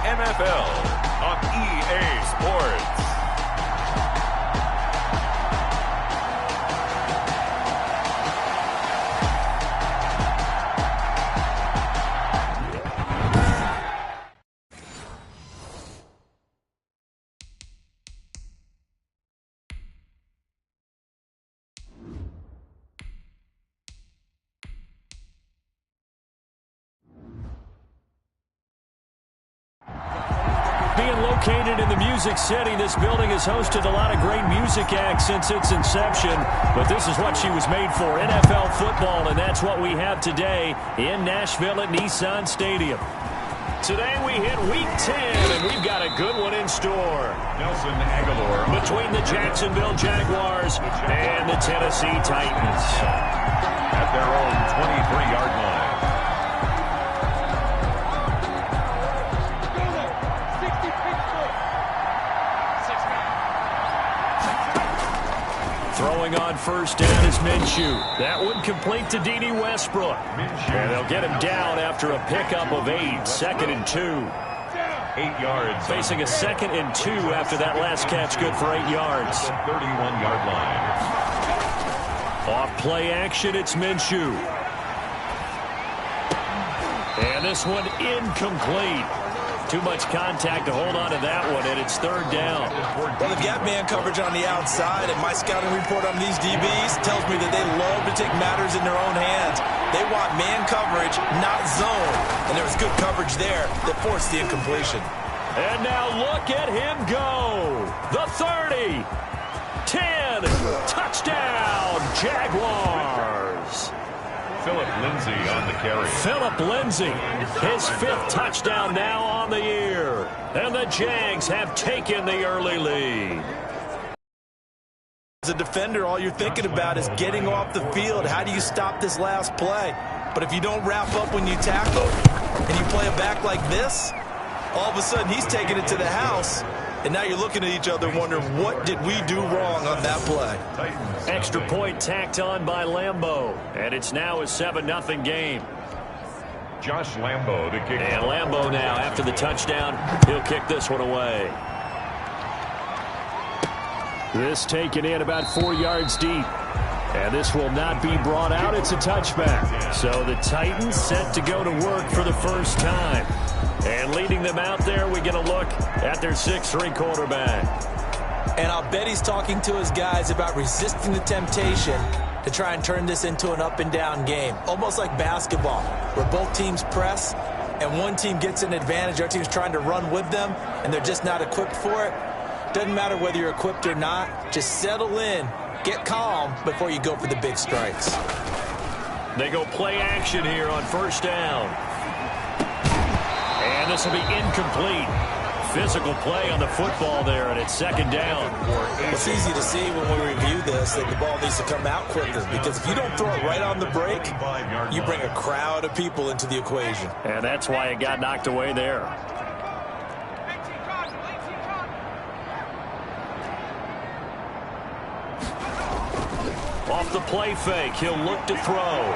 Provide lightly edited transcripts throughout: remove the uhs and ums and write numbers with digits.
NFL on EA Sports. Being located in the Music City, this building has hosted a lot of great music acts since its inception, but this is what she was made for, NFL football, and that's what we have today in Nashville at Nissan Stadium. Today we hit Week 10, and we've got a good one in store. Nelson Aguilar between the Jacksonville Jaguars and the Tennessee Titans. At their own 23-yard line. Throwing on first down is Minshew. That one complete to D.D. Westbrook. And they'll get him down after a pickup of 8. 2nd and 2. 8 yards. Facing a 2nd and 2 after that last catch, good for 8 yards. 31-yard line. Off play action, it's Minshew. And this one incomplete. Too much contact to hold on to that one, and it's 3rd down. Well, they've got man coverage on the outside, and my scouting report on these DBs tells me that they love to take matters in their own hands. They want man coverage, not zone. And there was good coverage there that forced the incompletion. And now look at him go. The 30. 10. Touchdown, Jaguars. Philip Lindsay on the carry. Philip Lindsay, his 5th touchdown now on the year. And the Jags have taken the early lead. As a defender, all you're thinking about is getting off the field. How do you stop this last play? But if you don't wrap up when you tackle and you play it back like this, all of a sudden he's taking it to the house. And now you're looking at each other wondering, what did we do wrong on that play? Extra point tacked on by Lambeau. And it's now a 7-0 game. Josh Lambeau to kick. And Lambeau now, after the touchdown, he'll kick this one away. This taken in about 4 yards deep. And this will not be brought out. It's a touchback. So the Titans set to go to work for the first time. And leading them out there, we get a look at their 6'3" quarterback. And I'll bet he's talking to his guys about resisting the temptation to try and turn this into an up-and-down game. Almost like basketball, where both teams press, and one team gets an advantage. Our team's trying to run with them, and they're just not equipped for it. Doesn't matter whether you're equipped or not. Just settle in, get calm before you go for the big strikes. They go play action here on first down. And this will be incomplete. Physical play on the football there, and it's 2nd down. It's easy to see when we review this that the ball needs to come out quicker, because if you don't throw it right on the break, you bring a crowd of people into the equation. And that's why it got knocked away there. Off the play fake, he'll look to throw.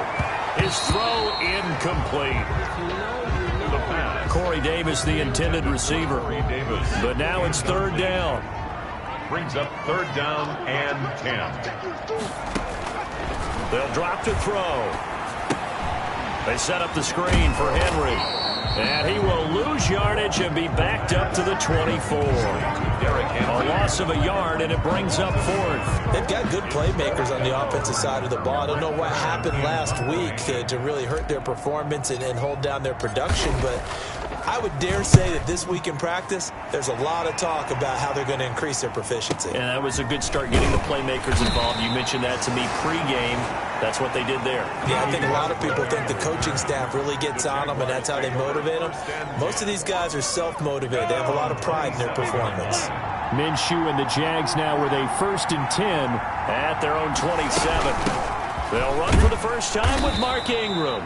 His throw incomplete. Corey Davis, the intended receiver. But now it's 3rd down. Brings up 3rd down and 10. They'll drop to throw. They set up the screen for Henry. And he will lose yardage and be backed up to the 24. A loss of a yard, and it brings up 4th. They've got good playmakers on the offensive side of the ball. I don't know what happened last week to really hurt their performance and hold down their production, but I would dare say that this week in practice, there's a lot of talk about how they're going to increase their proficiency. And that was a good start getting the playmakers involved. You mentioned that to me pregame. That's what they did there. Yeah, I think a lot of people think the coaching staff really gets on them, and that's how they motivate them. Most of these guys are self-motivated. They have a lot of pride in their performance. Minshew and the Jags now with a 1st and 10 at their own 27. They'll run for the first time with Mark Ingram.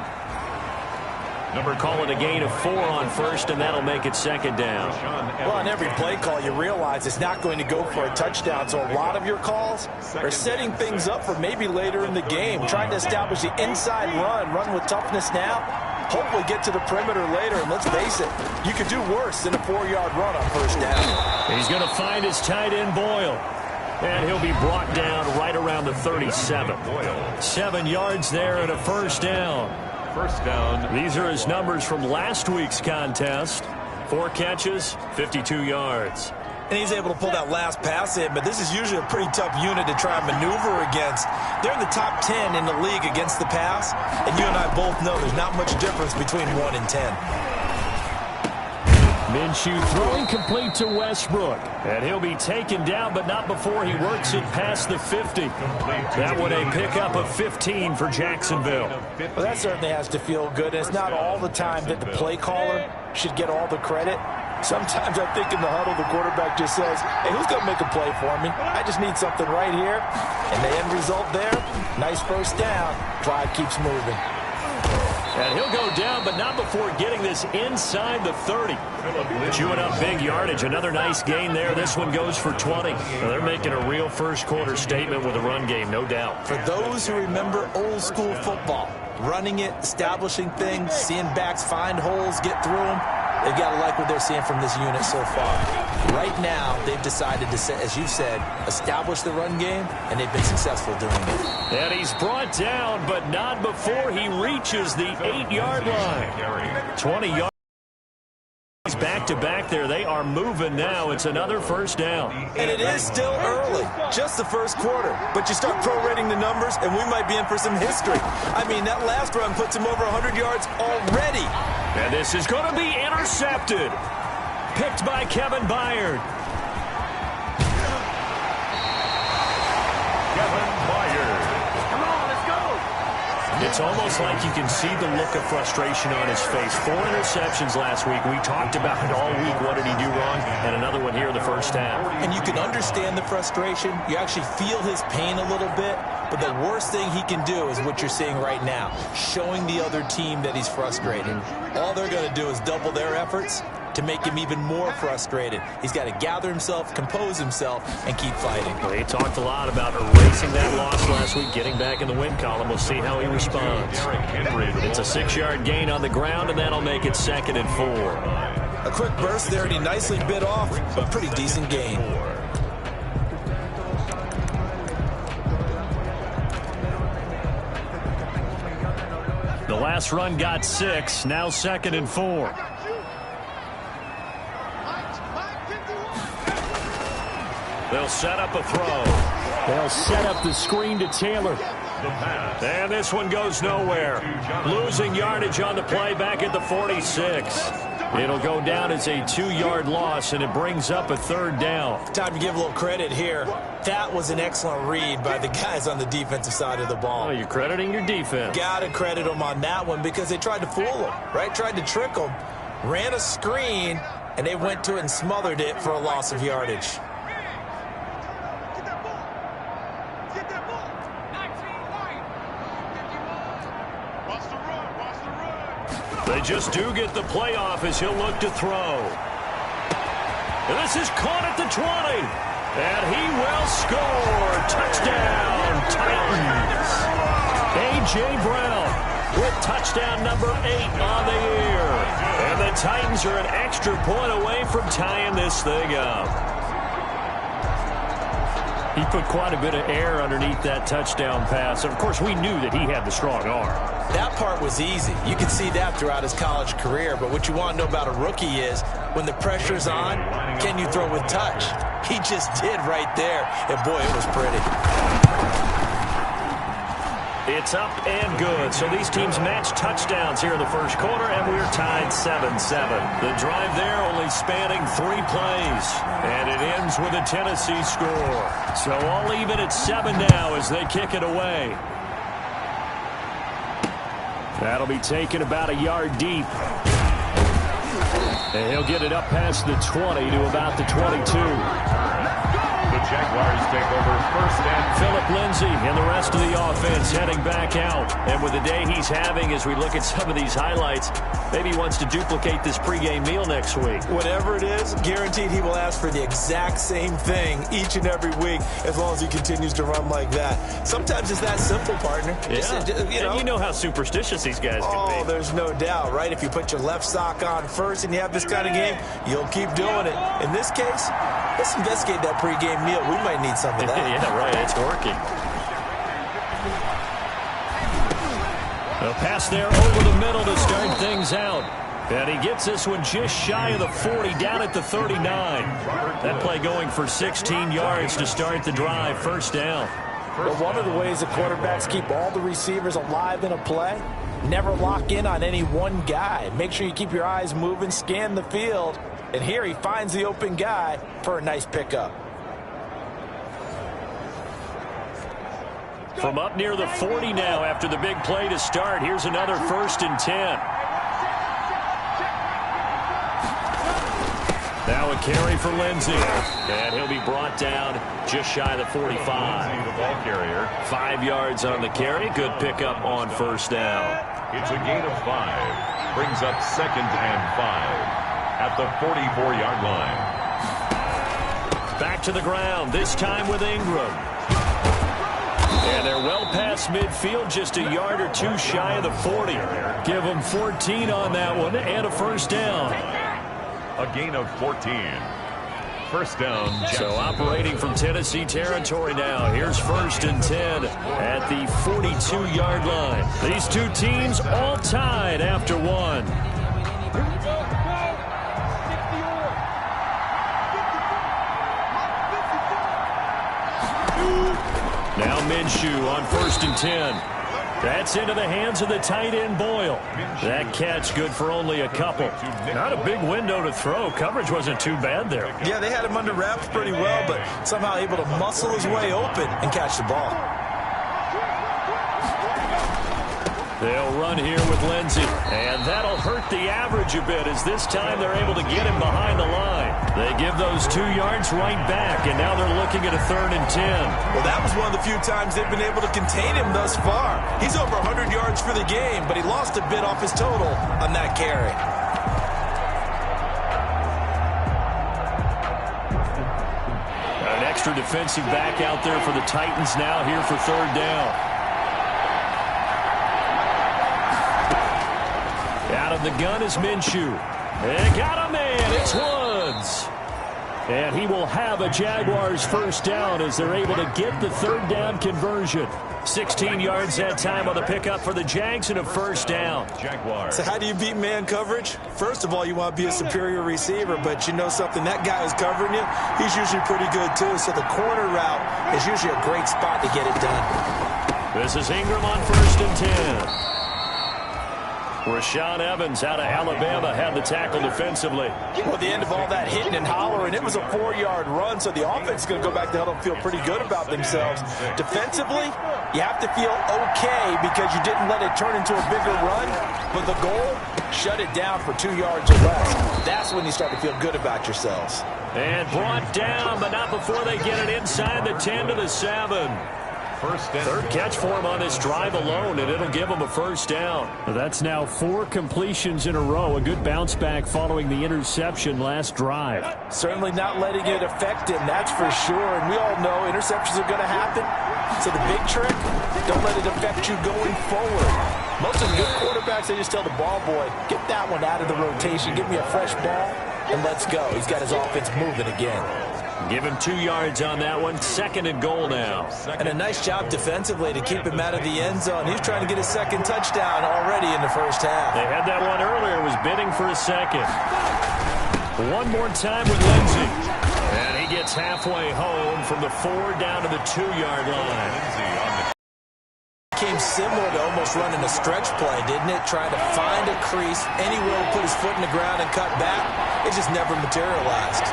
Call it a gain of 4 on first, and that'll make it 2nd down. Well, on every play call, you realize it's not going to go for a touchdown, so a lot of your calls are setting things up for maybe later in the game, trying to establish the inside run with toughness now, hopefully get to the perimeter later. And let's face it, you could do worse than a 4-yard run on first down. He's going to find his tight end, Boyle. And he'll be brought down right around the 37. 7 yards there and a first down. First down. These are his numbers from last week's contest. 4 catches, 52 yards. And he's able to pull that last pass in, but this is usually a pretty tough unit to try and maneuver against. They're in the top 10 in the league against the pass, and you and I both know there's not much difference between 1 and 10. Minshew throwing complete to Westbrook. And he'll be taken down, but not before he works it past the 50. That one a pickup of 15 for Jacksonville. Well, that certainly has to feel good. And it's not all the time that the play caller should get all the credit. Sometimes I think in the huddle, the quarterback just says, hey, who's going to make a play for me? I just need something right here. And the end result there, nice first down. Drive keeps moving. And he'll go down, but not before getting this inside the 30. Chewing up big yardage. Another nice gain there. This one goes for 20. Well, they're making a real first-quarter statement with a run game, no doubt. For those who remember old-school football, running it, establishing things, seeing backs find holes, get through them, they've got to like what they're seeing from this unit so far. Right now, they've decided to, as you said, establish the run game, and they've been successful doing it. And he's brought down, but not before he reaches the 8-yard line. 20 yards. Back-to-back there. They are moving now. It's another first down. And it is still early. Just the first quarter. But you start prorating the numbers, and we might be in for some history. I mean, that last run puts him over 100 yards already. And this is going to be intercepted. Picked by Kevin Byard. Kevin Byard. Come on, let's go. It's almost like you can see the look of frustration on his face. 4 interceptions last week. We talked about it all week. What did he do wrong? And another one here in the first half. And you can understand the frustration. You actually feel his pain a little bit. But the worst thing he can do is what you're seeing right now, showing the other team that he's frustrated. All they're going to do is double their efforts to make him even more frustrated. He's got to gather himself, compose himself, and keep fighting. Well, he talked a lot about erasing that loss last week, getting back in the win column. We'll see how he responds. It's a 6-yard gain on the ground, and that'll make it 2nd and 4. A quick burst there, and he nicely bit off, but pretty decent gain. The last run got 6, now 2nd and 4. They'll set up a throw. They'll set up the screen to Taylor. And this one goes nowhere. Losing yardage on the play back at the 46. It'll go down as a 2-yard loss, and it brings up a 3rd down. Time to give a little credit here. That was an excellent read by the guys on the defensive side of the ball. Oh, you're crediting your defense. Got to credit them on that one because they tried to fool them, right? Tried to trick them. Ran a screen, and they went to it and smothered it for a loss of yardage. They just do get the playoff as he'll look to throw. And this is caught at the 20. And he will score. Touchdown, Titans. A.J. Brown with touchdown number 8 on the year. And the Titans are an extra point away from tying this thing up. He put quite a bit of air underneath that touchdown pass. Of course, we knew that he had the strong arm. That part was easy. You could see that throughout his college career. But what you want to know about a rookie is when the pressure's on, can you throw with touch? He just did right there. And, boy, it was pretty. It's up and good. So these teams match touchdowns here in the first quarter, and we're tied 7-7. The drive there only spanning 3 plays, and it ends with a Tennessee score. So all even at 7 now as they kick it away. That'll be taken about a yard deep. And he'll get it up past the 20 to about the 22. The Jaguars take over first and Phillip Lindsay and the rest of the offense heading back out. And with the day he's having, as we look at some of these highlights, maybe he wants to duplicate this pregame meal next week. Whatever it is, guaranteed he will ask for the exact same thing each and every week as long as he continues to run like that. Sometimes it's that simple, partner. Yeah. And you know how superstitious these guys can be. Oh, there's no doubt, right? If you put your left sock on first and you have this kind of game, you'll keep doing it. In this case, let's investigate that pregame meal. We might need some of that. Yeah, right. It's working. A pass there over the middle to start things out. And he gets this one just shy of the 40, down at the 39. That play going for 16 yards to start the drive. First down. But one of the ways the quarterbacks keep all the receivers alive in a play, never lock in on any one guy. Make sure you keep your eyes moving, scan the field. And here he finds the open guy for a nice pickup. From up near the 40 now after the big play to start. Here's another 1st and 10. Now a carry for Lindsay. And he'll be brought down just shy of the 45. the ball carrier. 5 yards on the carry. Good pickup on first down. It's a gain of 5. Brings up 2nd and 5 at the 44-yard line. Back to the ground, this time with Ingram. And they're well past midfield, just a yard or two shy of the 40. Give them 14 on that one and a first down. A gain of 14. First down. So operating from Tennessee territory now. Here's 1st and 10 at the 42-yard line. These two teams all tied after one. Now Minshew on 1st and 10. That's into the hands of the tight end Boyle. That catch good for only a couple. Not a big window to throw. Coverage wasn't too bad there. Yeah, they had him under wraps pretty well, but somehow able to muscle his way open and catch the ball. They'll run here with Lindsay, and that'll hurt the average a bit as this time they're able to get him behind the line. They give those 2 yards right back, and now they're looking at a 3rd and 10. Well, that was one of the few times they've been able to contain him thus far. He's over 100 yards for the game, but he lost a bit off his total on that carry. An extra defensive back out there for the Titans now here for 3rd down. Out of the gun is Minshew. They got a man. It's Woods. And he will have a Jaguars first down as they're able to get the 3rd down conversion. 16 yards that time on the pickup for the Jags and a first down. Jaguars. So how do you beat man coverage? First of all, you want to be a superior receiver, but you know something, that guy who's covering you, he's usually pretty good too. So the corner route is usually a great spot to get it done. This is Ingram on 1st and 10. Rashaan Evans out of Alabama had the tackle defensively. Well, at the end of all that hitting and hollering, it was a 4-yard run, so the offense is going to go back to huddle and feel pretty good about themselves. Defensively, you have to feel okay because you didn't let it turn into a bigger run, but the goal, shut it down for 2 yards or less. That's when you start to feel good about yourselves. And brought down, but not before they get it inside the 10 to the 7. First down. 3rd catch for him on this drive alone, and it'll give him a first down. That's now 4 completions in a row. A good bounce back following the interception last drive. Certainly not letting it affect him, that's for sure. And we all know interceptions are going to happen. So the big trick, don't let it affect you going forward. Most of the good quarterbacks, they just tell the ball boy, get that one out of the rotation, give me a fresh ball, and let's go. He's got his offense moving again. Give him 2 yards on that one. 2nd and goal now. And a nice job defensively to keep him out of the end zone. He's trying to get his 2nd touchdown already in the first half. They had that one earlier. Was bidding for a 2nd. One more time with Lindsay. And he gets halfway home from the 4 down to the 2-yard line. Came similar to almost running a stretch play, didn't it? Trying to find a crease, anywhere to put his foot in the ground and cut back. It just never materialized.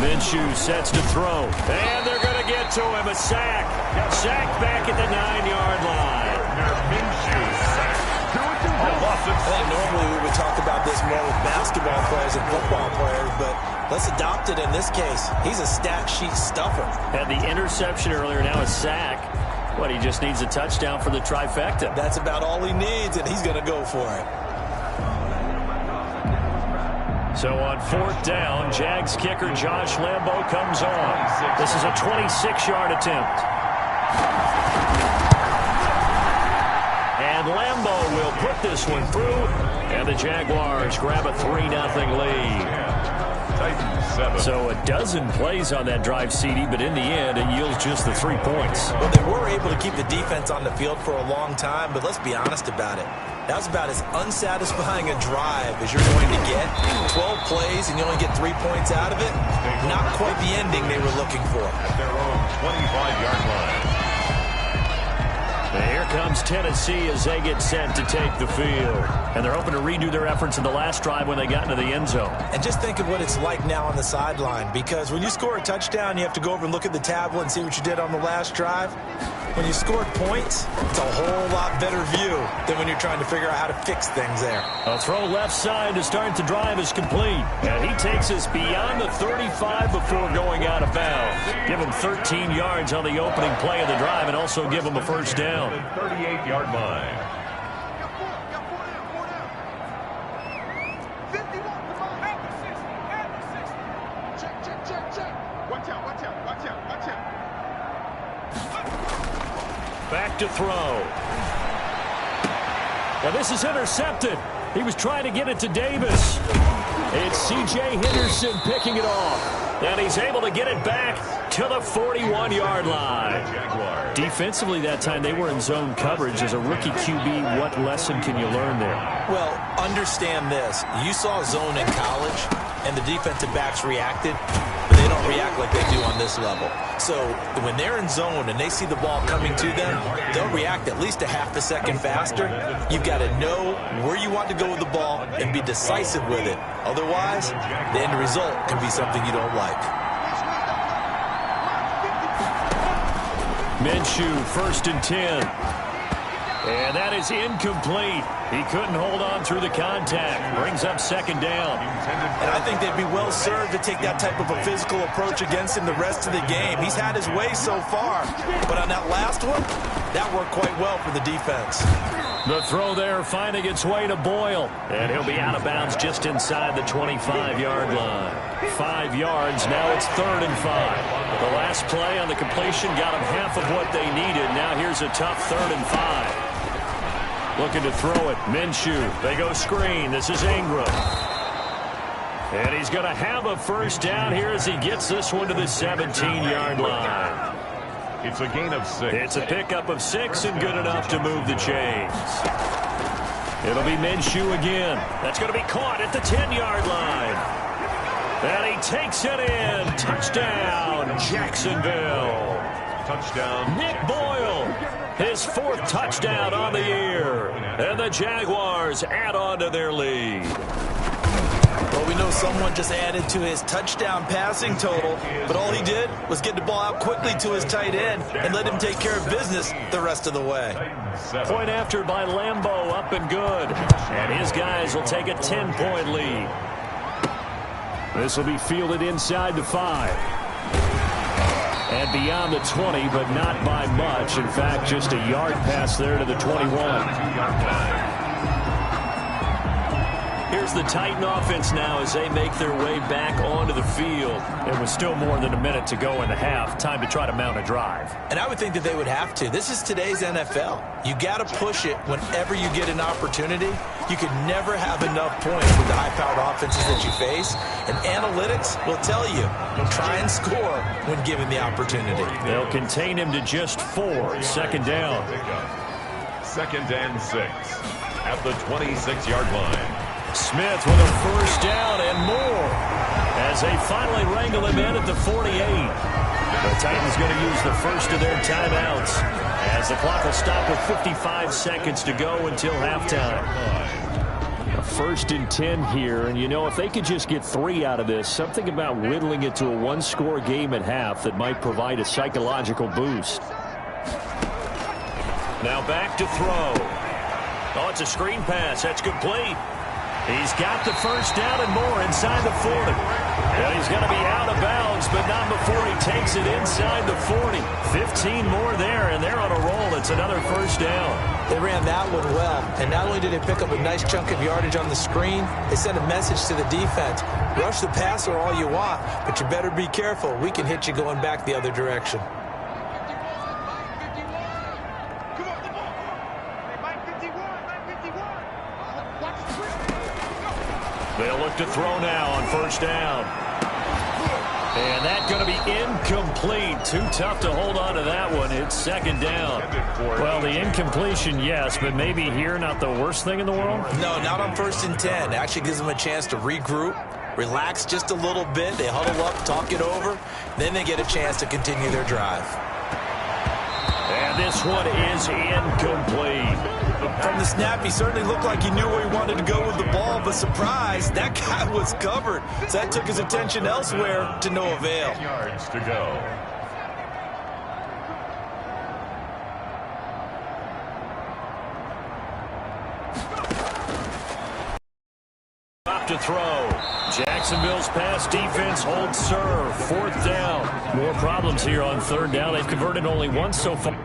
Minshew sets to throw. And they're going to get to him. A sack. Sack back at the 9-yard line. I think normally we would talk about this more with basketball players and football players, but let's adopt it in this case. He's a stat sheet stuffer. Had the interception earlier, now a sack. But he just needs a touchdown for the trifecta. That's about all he needs, and he's going to go for it. So on 4th down, Jags kicker Josh Lambo comes on. This is a 26-yard attempt. And Lambo will put this one through, and the Jaguars grab a 3-0 lead. So a dozen plays on that drive, CD, but in the end, it yields just the 3 points. Well, they were able to keep the defense on the field for a long time, but let's be honest about it. That was about as unsatisfying a drive as you're going to get. 12 plays and you only get 3 points out of it. Not quite the ending they were looking for. At their own 25-yard line. And here comes Tennessee as they get set to take the field. And they're hoping to redo their efforts in the last drive when they got into the end zone. And just think of what it's like now on the sideline, because when you score a touchdown, you have to go over and look at the tablet and see what you did on the last drive. When you score points, it's a whole lot better view than when you're trying to figure out how to fix things there. A throw left side to start the drive is complete. And he takes us beyond the 35 before going out of bounds. Give him 13 yards on the opening play of the drive and also give him a first down. 38-yard line. Back to throw. Now this is intercepted. He was trying to get it to Davis. It's C.J. Henderson picking it off. And he's able to get it back to the 41-yard line. Defensively that time, they were in zone coverage. As a rookie QB, what lesson can you learn there? Well, understand this. You saw zone in college, and the defensive backs reacted, but they don't react like they do on this level. So when they're in zone and they see the ball coming to them, they'll react at least a half a second faster. You've got to know where you want to go with the ball and be decisive with it. Otherwise, the end result can be something you don't like. Minshew, 1st and 10. And that is incomplete. He couldn't hold on through the contact. Brings up 2nd down. And I think they'd be well served to take that type of a physical approach against him the rest of the game. He's had his way so far. But on that last one, that worked quite well for the defense. The throw there finding its way to Boyle. And he'll be out of bounds just inside the 25-yard line. 5 yards. Now it's 3rd and 5. The last play on the completion got them half of what they needed. Now here's a tough 3rd and 5. Looking to throw it. Minshew. They go screen. This is Ingram. And he's going to have a first down here as he gets this one to the 17-yard line. It's a gain of 6. It's a pickup of 6 and good enough to move the chains. It'll be Minshew again. That's going to be caught at the 10-yard line. And he takes it in. Touchdown, Jacksonville. Touchdown. Nick Boyle, his 4th touchdown on the year. And the Jaguars add on to their lead. Well, we know someone just added to his touchdown passing total, but all he did was get the ball out quickly to his tight end and let him take care of business the rest of the way. Point after by Lambo, up and good. And his guys will take a 10-point lead. This will be fielded inside the 5. And beyond the 20, but not by much. In fact, just a yard pass there to the 21. Here's the Titan offense now as they make their way back onto the field. It was still more than a minute to go in the half. Time to try to mount a drive. And I would think that they would have to. This is today's NFL. You got to push it whenever you get an opportunity. You can never have enough points with the high-powered offenses that you face. And analytics will tell you, try and score when given the opportunity. They'll contain him to just 4. 2nd down. 2nd and 6 at the 26-yard line. Smith with a first down and more as they finally wrangle him in at the 48. The Titans going to use the first of their timeouts as the clock will stop with 55 seconds to go until halftime. A 1st and 10 here, and you know, if they could just get 3 out of this, something about whittling it to a 1-score game at half that might provide a psychological boost. Now back to throw. Oh, it's a screen pass. That's complete. He's got the first down and more inside the 40. And he's going to be out of bounds, but not before he takes it inside the 40. 15 more there, and they're on a roll. It's another first down. They ran that one well, and not only did they pick up a nice chunk of yardage on the screen, they sent a message to the defense. Rush the passer all you want, but you better be careful. We can hit you going back the other direction. They'll look to throw now on first down. And that's going to be incomplete. Too tough to hold on to that one. It's second down. Well, the incompletion, yes, but maybe here not the worst thing in the world? No, not on 1st and 10. It actually gives them a chance to regroup, relax just a little bit. They huddle up, talk it over. Then they get a chance to continue their drive. And this one is incomplete. From the snap, he certainly looked like he knew where he wanted to go with the ball, but surprise, that guy was covered. So that took his attention elsewhere to no avail. 10 yards to go. Up to throw. Jacksonville's pass defense holds serve. Fourth down. More problems here on third down. They've converted only once so far.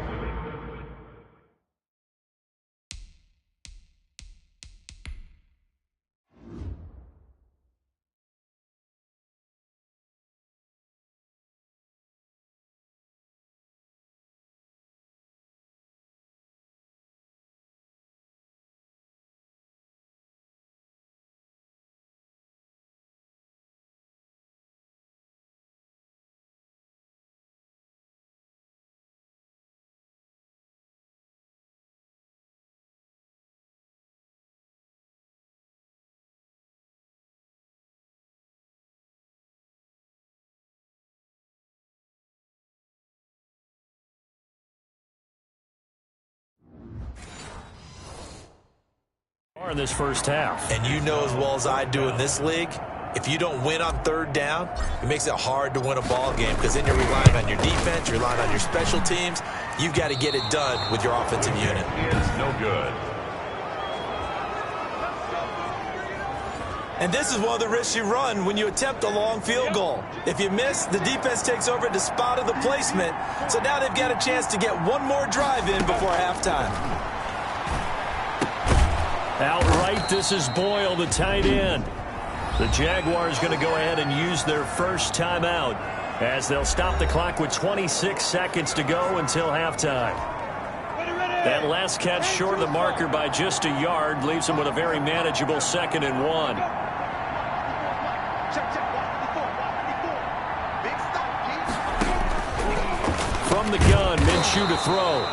In this first half. And you know as well as I do in this league, if you don't win on third down, it makes it hard to win a ball game because then you're relying on your defense, you're relying on your special teams. You've got to get it done with your offensive unit. It's no good. And this is one of the risks you run when you attempt a long field goal. If you miss, the defense takes over at the spot of the placement. So now they've got a chance to get one more drive in before halftime. Outright, this is Boyle, the tight end. The Jaguars going to go ahead and use their first timeout as they'll stop the clock with 26 seconds to go until halftime. That last catch short of the marker by just a yard leaves them with a very manageable 2nd and 1. From the gun, Minshew to throw.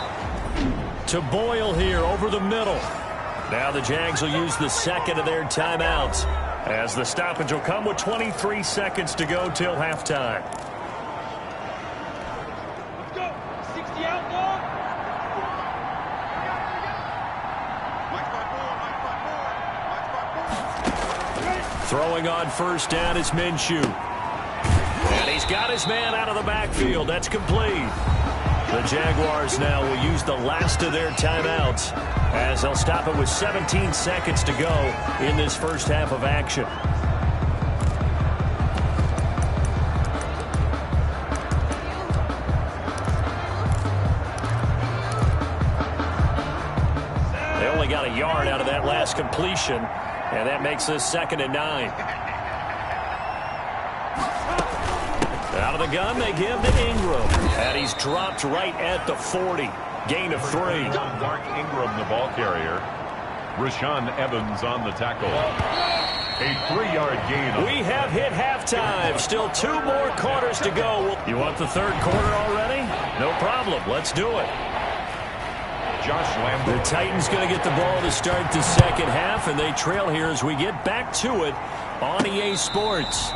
To Boyle here over the middle. Now the Jags will use the second of their timeouts as the stoppage will come with 23 seconds to go till halftime. Let's go. 60 out long. Throwing on first down is Minshew. And he's got his man out of the backfield. That's complete. The Jaguars now will use the last of their timeouts as they'll stop it with 17 seconds to go in this first half of action. They only got a yard out of that last completion, and that makes this 2nd and 9. Out of the gun, they give to Ingram. And he's dropped right at the 40. Gain of 3. Mark Ingram, the ball carrier. Rashaan Evans on the tackle. A 3-yard gain. We have hit halftime. Still 2 more quarters to go. You want the third quarter already? No problem. Let's do it. Josh Lambert. The Titans going to get the ball to start the second half, and they trail here as we get back to it on EA Sports.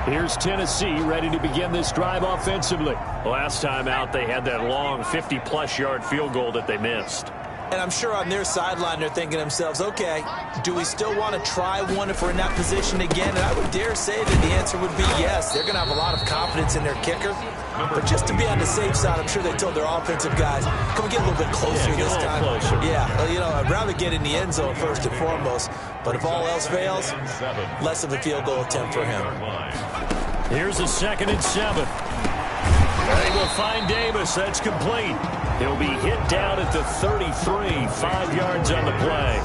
Here's Tennessee ready to begin this drive offensively. Last time out, they had that long 50-plus yard field goal that they missed. And I'm sure on their sideline they're thinking to themselves, okay, do we still want to try one if we're in that position again? And I would dare say that the answer would be yes. They're going to have a lot of confidence in their kicker. But just to be on the safe side, I'm sure they told their offensive guys, can we get a little bit closer this time? Closer. Yeah, well, you know, I'd rather get in the end zone first and foremost. But if all else fails, less of a field goal attempt for him. Here's a 2nd and 7. They will find Davis. That's complete. He'll be hit down at the 33, 5 yards on the play.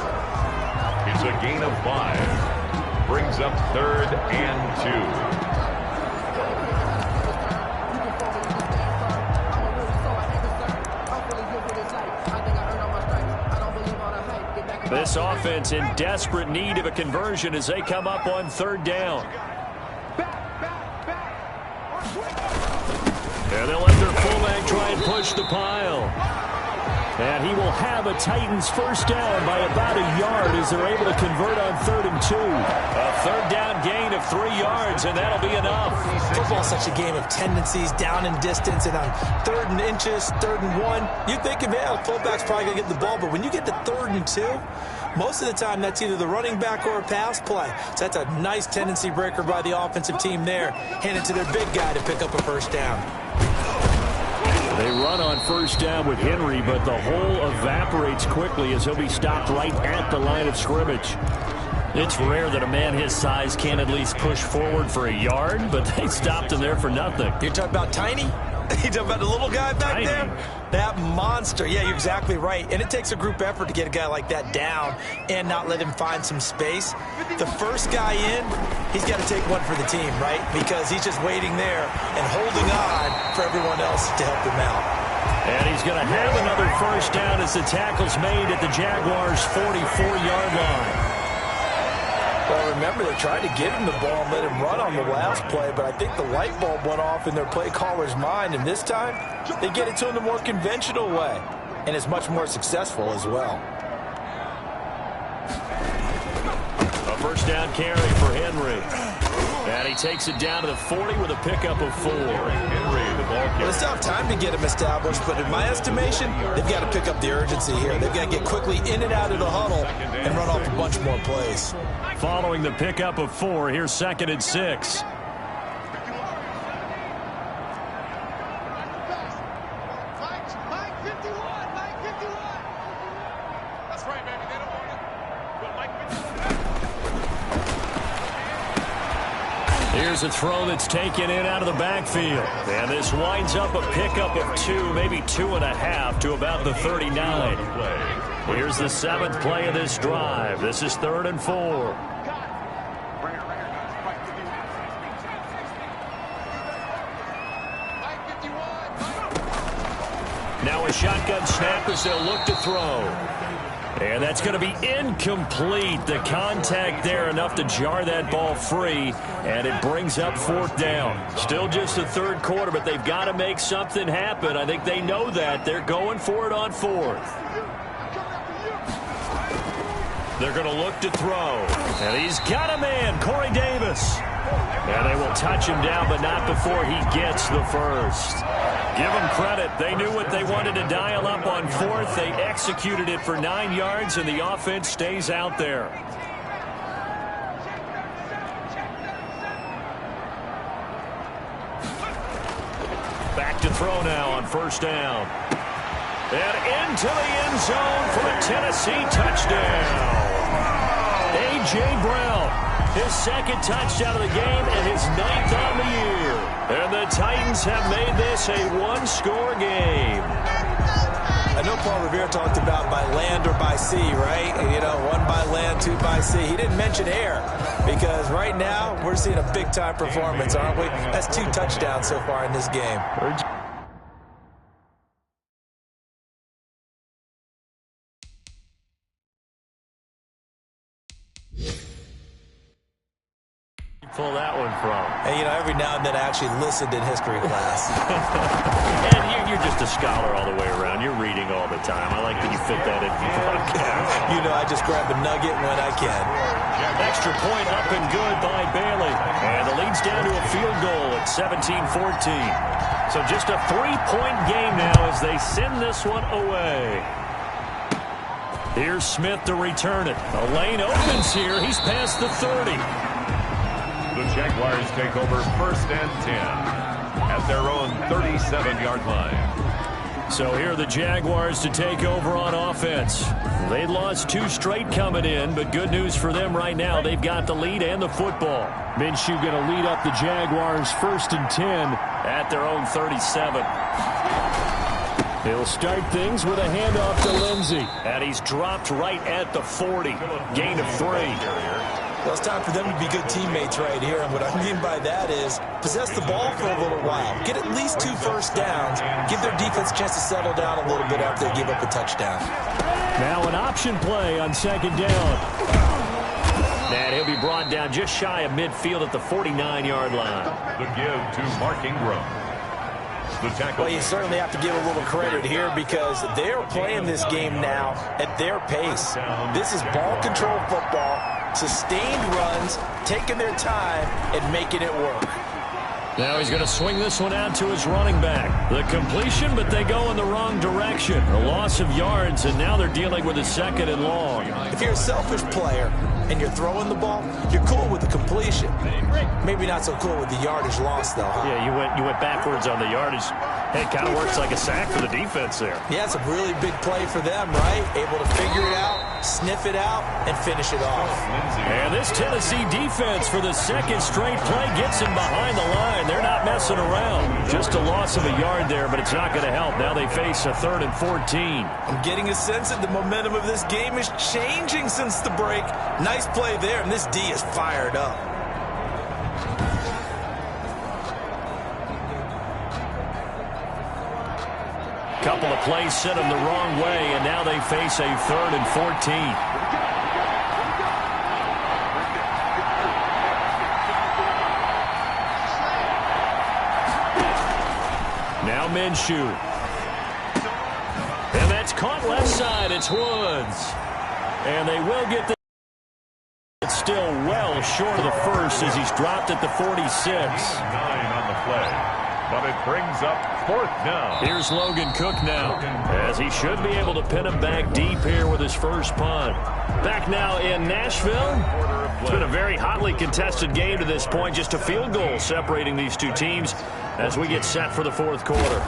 It's a gain of 5. Brings up 3rd and 2. This offense in desperate need of a conversion as they come up on 3rd down. And they'll let their fullback try and push the pile. And he will have a Titans first down by about a yard as they're able to convert on 3rd and 2. A 3rd down gain of 3 yards, and that'll be enough. Football's such a game of tendencies, down and distance, and on 3rd and inches, 3rd and 1, you think, man, the fullback's probably going to get the ball. But when you get to 3rd and 2, most of the time that's either the running back or a pass play. So that's a nice tendency breaker by the offensive team there. Hand it to their big guy to pick up a first down. They run on first down with Henry, but the hole evaporates quickly as he'll be stopped right at the line of scrimmage. It's rare that a man his size can at least push forward for a yard, but they stopped him there for nothing. You're talking about Tiny? You talking about the little guy back there? That monster. Yeah, you're exactly right. And it takes a group effort to get a guy like that down and not let him find some space. The first guy in, he's got to take one for the team, right? Because he's just waiting there and holding on for everyone else to help him out. And he's going to have another first down as the tackle's made at the Jaguars' 44-yard line. Well, remember, they tried to give him the ball and let him run on the last play, but I think the light bulb went off in their play caller's mind, and this time they get it to him the more conventional way, and it's much more successful as well. A first down carry for Henry. And he takes it down to the 40 with a pickup of 4. Henry, the ball carrier. Well, it's not time to get him established, but in my estimation, they've got to pick up the urgency here. They've got to get quickly in and out of the huddle and run off a bunch more plays. Following the pickup of 4, here's 2nd and 6. Here's a throw that's taken in out of the backfield. And this winds up a pickup of 2, maybe 2.5 to about the 39. Here's the 7th play of this drive. This is 3rd and 4. Now a shotgun snap as they'll look to throw. And that's going to be incomplete. The contact there enough to jar that ball free, and it brings up 4th down. Still just the 3rd quarter, but they've got to make something happen. I think they know that. They're going for it on 4th. They're going to look to throw. And he's got a man, Corey Davis. And they will touch him down, but not before he gets the first. Give them credit. They knew what they wanted to dial up on 4th. They executed it for 9 yards, and the offense stays out there. Back to throw now on first down. And into the end zone for a Tennessee touchdown. A.J. Brown, his 2nd touchdown of the game and his 9th on the year. And the Titans have made this a 1-score game. I know Paul Revere talked about by land or by sea, right? And, you know, 1 by land, 2 by sea. He didn't mention air because right now we're seeing a big-time performance, aren't we? That's 2 touchdowns so far in this game. Pull that one from. And, you know, every now and then I actually listened in history class. And you're just a scholar all the way around. You're reading all the time. I like that you fit that in the broadcast. You know, I just grab a nugget when I can. Extra point up and good by Bailey. And the lead's down to a field goal at 17-14. So just a 3-point game now as they send this one away. Here's Smith to return it. The lane opens here. He's past the 30. The Jaguars take over 1st and 10 at at their own 37-yard line. So here are the Jaguars to take over on offense. They'd lost 2 straight coming in, but good news for them right now. They've got the lead and the football. Minshew going to lead up the Jaguars 1st and 10 at their own 37. He'll start things with a handoff to Lindsey. And he's dropped right at the 40. Gain of 3. Well, it's time for them to be good teammates right here. And what I mean by that is possess the ball for a little while. Get at least 2 first downs. Give their defense a chance to settle down a little bit after they give up a touchdown. Now an option play on 2nd down. And he'll be brought down just shy of midfield at the 49-yard line. The give to Mark Ingram. The tackle. Well, you certainly have to give a little credit here because they're playing this game now at their pace. This is ball control football, sustained runs, taking their time, and making it work. Now he's going to swing this one out to his running back. The completion, but they go in the wrong direction. A loss of yards, and now they're dealing with a 2nd and long. If you're a selfish player and you're throwing the ball, you're cool with the completion. Maybe not so cool with the yardage loss, though, huh? Yeah, you went backwards on the yardage. Hey, it kind of works like a sack for the defense there. Yeah, it's a really big play for them, right? Able to figure it out, sniff it out, and finish it off. And this Tennessee defense for the 2nd straight play gets him behind the line. They're not messing around. Just a loss of a yard there, but it's not going to help. Now they face a 3rd and 14. I'm getting a sense that the momentum of this game is changing since the break. Nice play there, and this D is fired up. Couple of plays sent them the wrong way, and now they face a 3rd and 14. Now Minshew. And that's caught left side. It's Woods. And they will get the... It's still well short of the first as he's dropped at the 46. 9 on the play. But it brings up 4th down. Here's Logan Cook now, as he should be able to pin him back deep here with his first punt. Back now in Nashville. It's been a very hotly contested game to this point. Just a field goal separating these two teams as we get set for the 4th quarter.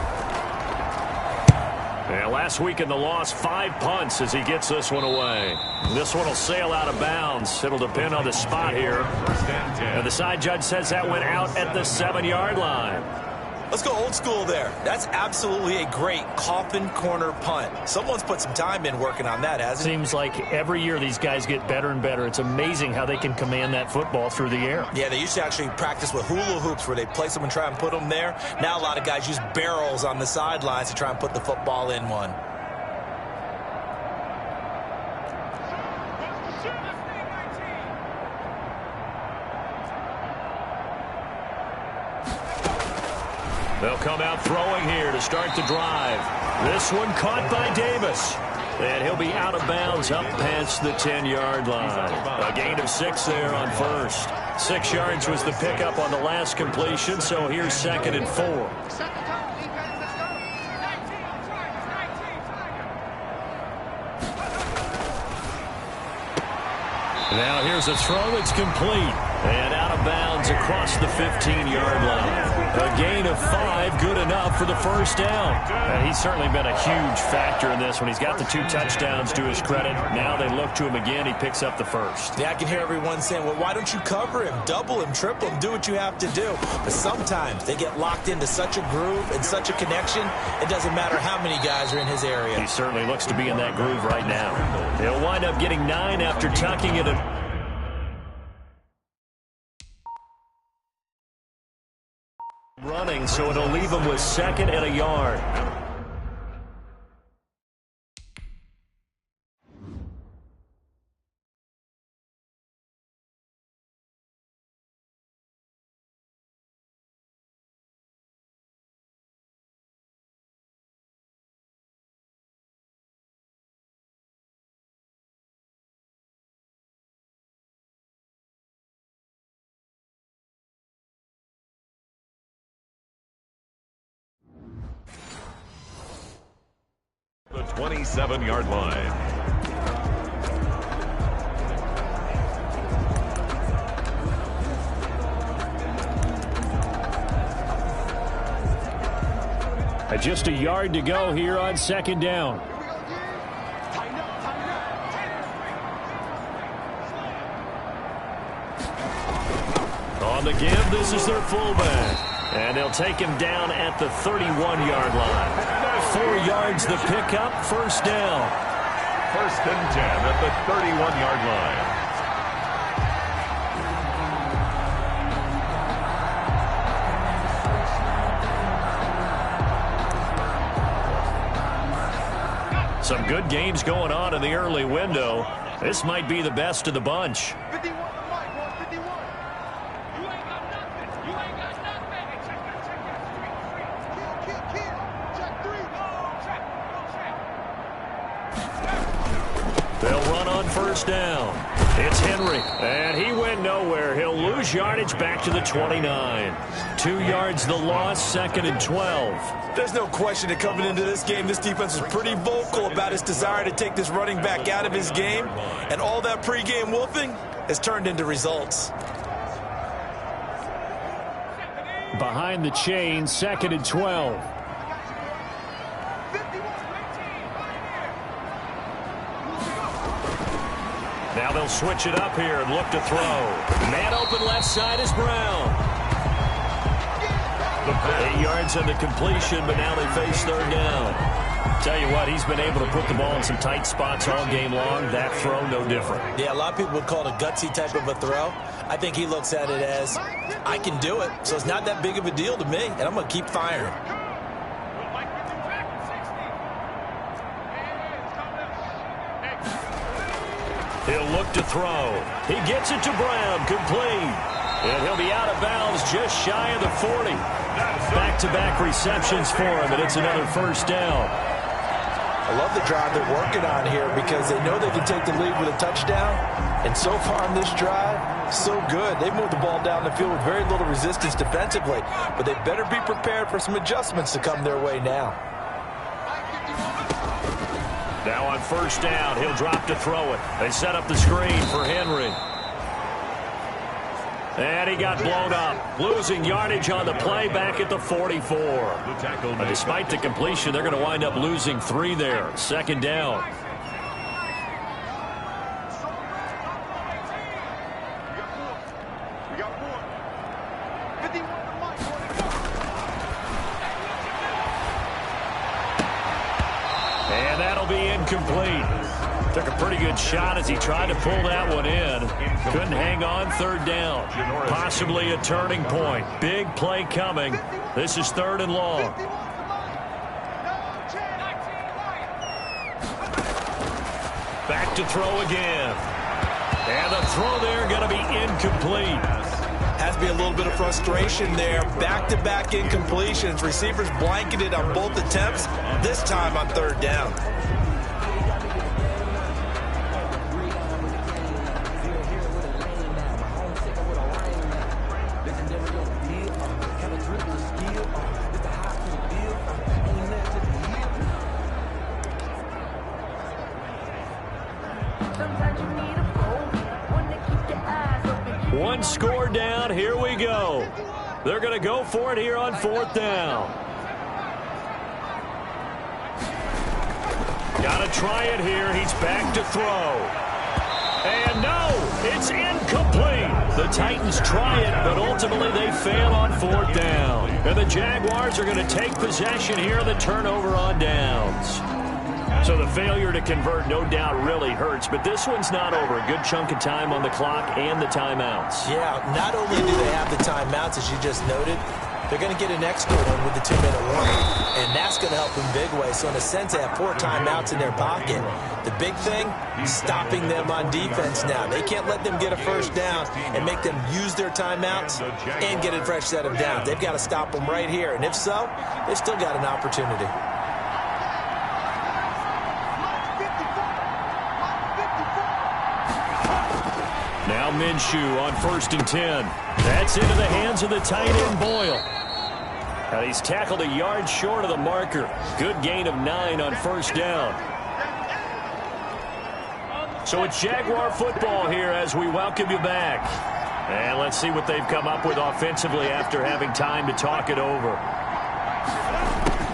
And last week in the loss, 5 punts as he gets this one away. This one will sail out of bounds. It'll depend on the spot here. And the side judge says that went out at the 7-yard line. Let's go old school there. That's absolutely a great coffin corner punt. Someone's put some time in working on that, hasn't it? Seems like every year these guys get better and better. It's amazing how they can command that football through the air. Yeah, they used to actually practice with hula hoops where they place them and try and put them there. Now a lot of guys use barrels on the sidelines to try and put the football in one. They'll come out throwing here to start the drive. This one caught by Davis. And he'll be out of bounds up past the 10-yard line. A gain of 6 there on first. 6 yards was the pickup on the last completion, so here's 2nd and 4. Now here's a throw. It's complete. And out of bounds across the 15-yard line. A gain of 5, good enough for the first down. And he's certainly been a huge factor in this when he's got the 2 touchdowns to his credit. Now they look to him again. He picks up the first. Yeah, I can hear everyone saying, well, why don't you cover him, double him, triple him, do what you have to do. But sometimes they get locked into such a groove and such a connection, it doesn't matter how many guys are in his area. He certainly looks to be in that groove right now. He'll wind up getting 9 after tucking it in. Running, so it'll leave him with 2nd and a yard. The 27-yard line. Just a yard to go here on second down. On the give, this is their fullback. And they'll take him down at the 31-yard line. 4 yards the pickup, first down. First and 10 at the 31-yard line. Some good games going on in the early window. This might be the best of the bunch. 51 to Mike, 151. You ain't got nothing. You ain't got nothing. Hey, check that. Kill. Check 3. Go, check. They'll run on first down. It's Henry, and he went nowhere. He'll lose yardage back to the 29. 2 yards the loss, second and 12. There's no question that coming into this game, this defense was pretty vocal about its desire to take this running back out of his game, and all that pregame wolfing has turned into results. Behind the chain, second and 12. Now they'll switch it up here and look to throw. Man open left side is Brown. 8 yards on the completion, but now they face third down. Tell you what, he's been able to put the ball in some tight spots all game long. That throw, no different. Yeah, a lot of people would call it a gutsy type of a throw. I think he looks at it as, I can do it, so it's not that big of a deal to me, and I'm going to keep firing. He'll look to throw. He gets it to Brown, complete. And he'll be out of bounds just shy of the 40. Back-to-back receptions for him, and it's another first down. I love the drive they're working on here because they know they can take the lead with a touchdown. And so far on this drive, so good. They've moved the ball down the field with very little resistance defensively. But they better be prepared for some adjustments to come their way now. Now on first down, he'll drop to throw it. They set up the screen for Henry. And he got blown up, losing yardage on the play back at the 44. Despite the completion, they're going to wind up losing 3 there. Second down. And that'll be incomplete. Took a pretty good shot as he tried to pull that one in. Couldn't hang on, third down. Possibly a turning point. Big play coming. This is third and long. Back to throw again. And the throw there going to be incomplete. Has to be a little bit of frustration there. Back-to-back incompletions. Receivers blanketed on both attempts, this time on third down. One score down. Here we go. They're going to go for it here on fourth down. Got to try it here. He's back to throw. And no, it's incomplete. The Titans try it, but ultimately they fail on fourth down. And the Jaguars are going to take possession here, the turnover on downs. So the failure to convert no doubt really hurts, but this one's not over. A good chunk of time on the clock and the timeouts. Yeah, not only do they have the timeouts, as you just noted, they're going to get an extra one with the 2-minute warning, and that's going to help in big way. So in a sense, they have 4 timeouts in their pocket. The big thing, stopping them on defense now. They can't let them get a first down and make them use their timeouts and get a fresh set of downs. They've got to stop them right here, and if so, they've still got an opportunity. Now Minshew on first and 10. That's into the hands of the tight end Boyle. And he's tackled a yard short of the marker. Good gain of 9 on first down. So it's Jaguar football here as we welcome you back. And let's see what they've come up with offensively after having time to talk it over.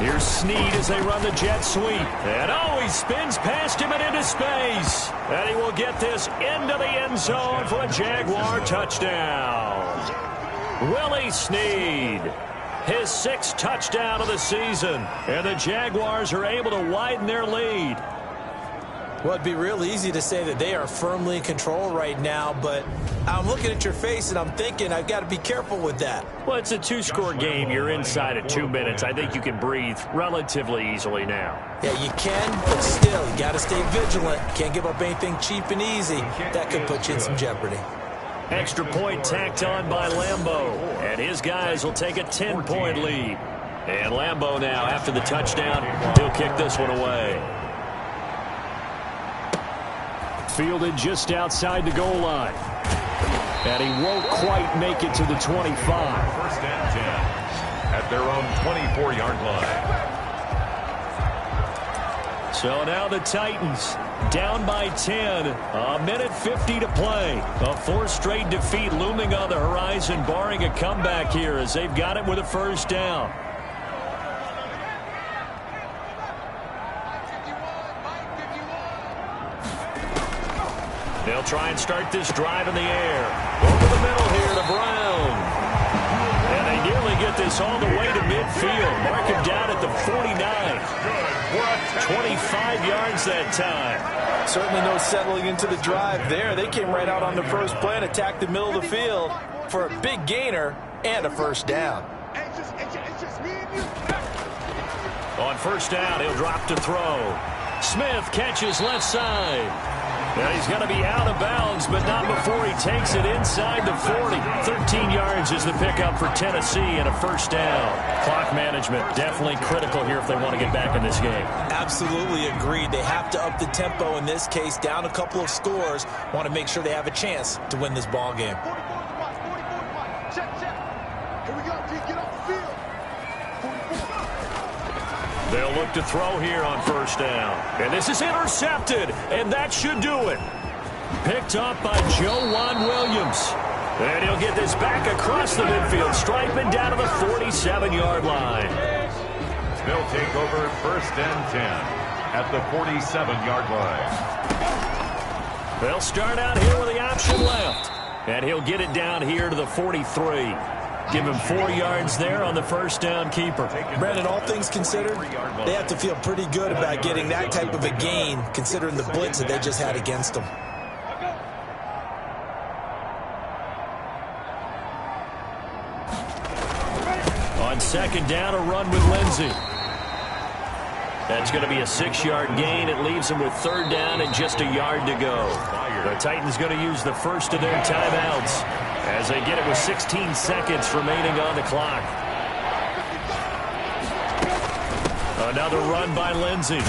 Here's Snead as they run the jet sweep. And he spins past him and into space. And he will get this into the end zone for a Jaguar touchdown. Willie Snead, his 6th touchdown of the season. And the Jaguars are able to widen their lead. Well, it'd be real easy to say that they are firmly in control right now, but I'm looking at your face and I'm thinking I've got to be careful with that. Well, it's a 2-score game. You're inside of 2 minutes. I think you can breathe relatively easily now. Yeah, you can, but still, you got to stay vigilant. Can't give up anything cheap and easy. That could put you in some jeopardy. Extra point tacked on by Lambeau, and his guys will take a 10-point lead. And Lambeau now, after the touchdown, he'll kick this one away. Fielded just outside the goal line. And he won't quite make it to the 25. First and 10 at their own 24-yard line. So now the Titans down by 10. A minute 50 to play. A 4th straight defeat looming on the horizon, barring a comeback here as they've got it with a first down. They'll try and start this drive in the air. Over the middle here to Brown. And they nearly get this all the way to midfield. Mark him down at the 49. 25 yards that time. Certainly no settling into the drive there. They came right out on the first play and attacked the middle of the field for a big gainer and a first down. On first down, he'll drop to throw. Smith catches left side. Now he's going to be out of bounds, but not before he takes it inside the 40. 13 yards is the pickup for Tennessee and a first down. Clock management definitely critical here if they want to get back in this game. Absolutely agreed. They have to up the tempo in this case, down a couple of scores. Want to make sure they have a chance to win this ball game. Check. Here we go, G. Get off the field. 44. They'll look to throw here on first down. And this is intercepted, and that should do it. Picked up by Joe Juan Williams. And he'll get this back across the midfield, striping down to the 47-yard line. They'll take over first and 10 at the 47-yard line. They'll start out here with the option left. And he'll get it down here to the 43. Give him 4 yards there on the first down keeper. Brandon, all things considered, they have to feel pretty good about getting that type of a gain, considering the blitz that they just had against them. On second down, a run with Lindsey. That's going to be a 6-yard gain. It leaves them with third down and just a yard to go. The Titans going to use the first of their timeouts as they get it with 16 seconds remaining on the clock. Another run by Lindsey.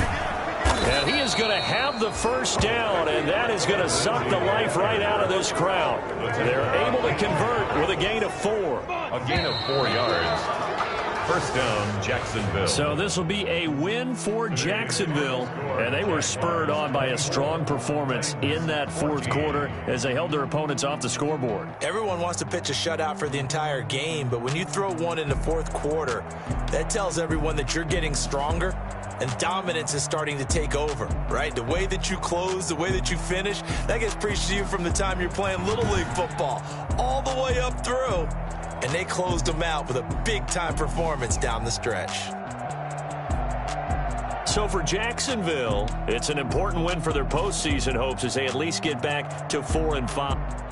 And he is going to have the first down, and that is going to suck the life right out of this crowd. They're able to convert with a gain of 4. A gain of 4 yards. First down, Jacksonville. So this will be a win for Jacksonville, and they were spurred on by a strong performance in that fourth quarter as they held their opponents off the scoreboard. Everyone wants to pitch a shutout for the entire game, but when you throw one in the fourth quarter, that tells everyone that you're getting stronger and dominance is starting to take over, right? The way that you close, the way that you finish, that gets preached to you from the time you're playing Little League football all the way up through. And they closed them out with a big-time performance down the stretch. So for Jacksonville, it's an important win for their postseason hopes as they at least get back to 4-5.